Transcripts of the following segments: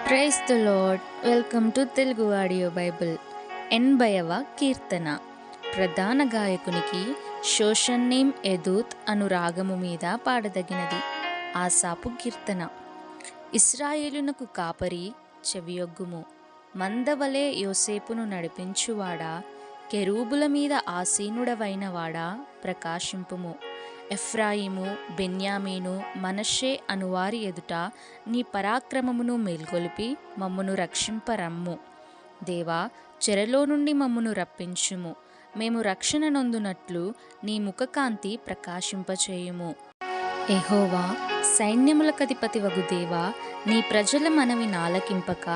Praise the Lord. Welcome to Telugu audio Bible. 80వ కీర్తన. ప్రధాన గాయకునికి షోషన్నీం ఎదూత్ అను రాగము మీద పాడదగినది. ఆసాపు కీర్తన. ఇశ్రాయేలునకు కాపరి చెవియొగ్గుము. మందవలే యోసేపును నడిపించువాడా, కెరూబుల మీద ఆసీనుడవైనవాడా, ప్రకాశింపుము. ఎఫ్రాయిము, బెన్యామీను, మనష్షే అనువారి ఎదుట నీ పరాక్రమమును మేల్కొలిపి మమ్మును రక్షింపరమ్ము. దేవా, చెరలో నుండి మమ్మును రప్పించుము. మేము రక్షణ నొందునట్లు నీ ముఖకాంతి ప్రకాశింపచేయుము. యెహోవా, సైన్యములకధిపతివగు దేవా, నీ ప్రజల మనవి నాలకింపక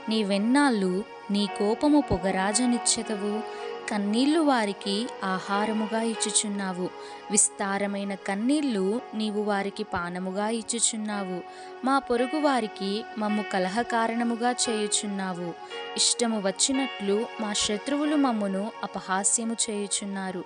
నీవెన్నాళ్ళు నీ కోపము పొగరాజనిచ్చెదవు? కన్నీళ్లు వారికి ఆహారముగా ఇచ్చుచున్నావు, విస్తారమైన కన్నీళ్లు నీవు వారికి పానముగా ఇచ్చుచున్నావు. మా పొరుగు వారికి మమ్ము కలహ కారణముగా చేయుచున్నావు. ఇష్టము వచ్చినట్లు మా శత్రువులు మమ్మును అపహాస్యము చేయుచున్నారు.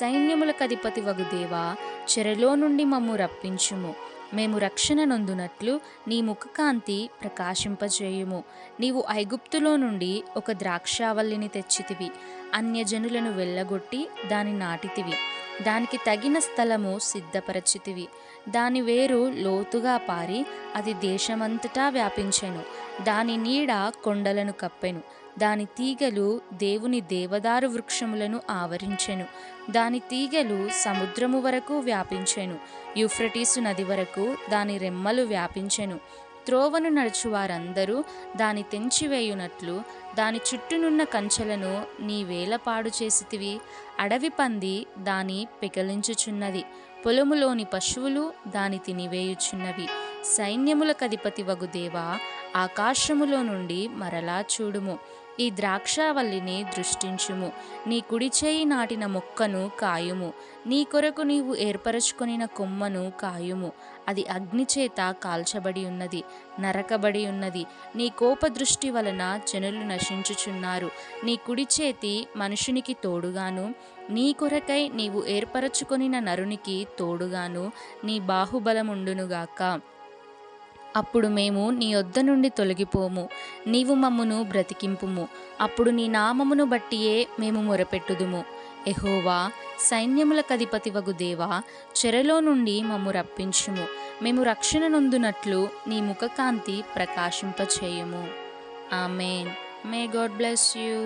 సైన్యములకధిపతివగు దేవా, చెరలో నుండి మమ్ము రప్పించుము. మేము రక్షణ నొందునట్లు నీ ముఖకాంతి ప్రకాశింపజేయుము. నీవు ఐగుప్తులో నుండి ఒక ద్రాక్షావల్లిని తెచ్చితివి, అన్యజనులను వెళ్ళగొట్టి దాని నాటితివి. దానికి తగిన స్థలము సిద్ధపరచితివి. దాని వేరు లోతుగా పారి అది దేశమంతటా వ్యాపించెను. దాని నీడ కొండలను కప్పెను. దాని తీగలు దేవుని దేవదారు వృక్షములను ఆవరించెను. దాని తీగలు సముద్రము వరకు వ్యాపించెను. యూఫ్రటీసు నది వరకు దాని రెమ్మలు వ్యాపించెను. త్రోవను నడుచు వారందరూ దాని తెంచివేయునట్లు దాని చుట్టూనున్న కంచెలను నీవేల పాడు చేసితివి. అడవి పంది దాని పెకలించుచున్నది, పొలములోని పశువులు దాని తినివేయుచున్నవి. సైన్యములకధిపతివగు దేవా, ఆకాశములో నుండి మరలా చూడుము. ఈ ద్రాక్షావల్లిని దృష్టించుము. నీ కుడిచేయి నాటిన మొక్కను కాయుము. నీ కొరకు నీవు ఏర్పరచుకొనిన కొమ్మను కాయుము. అది అగ్నిచేత కాల్చబడి ఉన్నది, నరకబడి ఉన్నది. నీ కోపదృష్టి వలన జనులు నశించుచున్నారు. నీ కుడి చేతి మనుషునికి తోడుగాను, నీ కొరకై నీవు ఏర్పరచుకొనిన నరునికి తోడుగాను నీ బాహుబలముండునుగాక. అప్పుడు మేము నీ యొద్ద నుండి తొలగిపోము. నీవు మమ్మును బ్రతికింపుము. అప్పుడు నీ నామమును బట్టియే మేము మొరపెట్టుదుము. యెహోవా, సైన్యములకధిపతివగు దేవా, చెరలో నుండి మమ్ము రప్పించుము. మేము రక్షణ నొందునట్లు నీ ముఖకాంతి ప్రకాశింపచేయుము. Amen. May God bless you.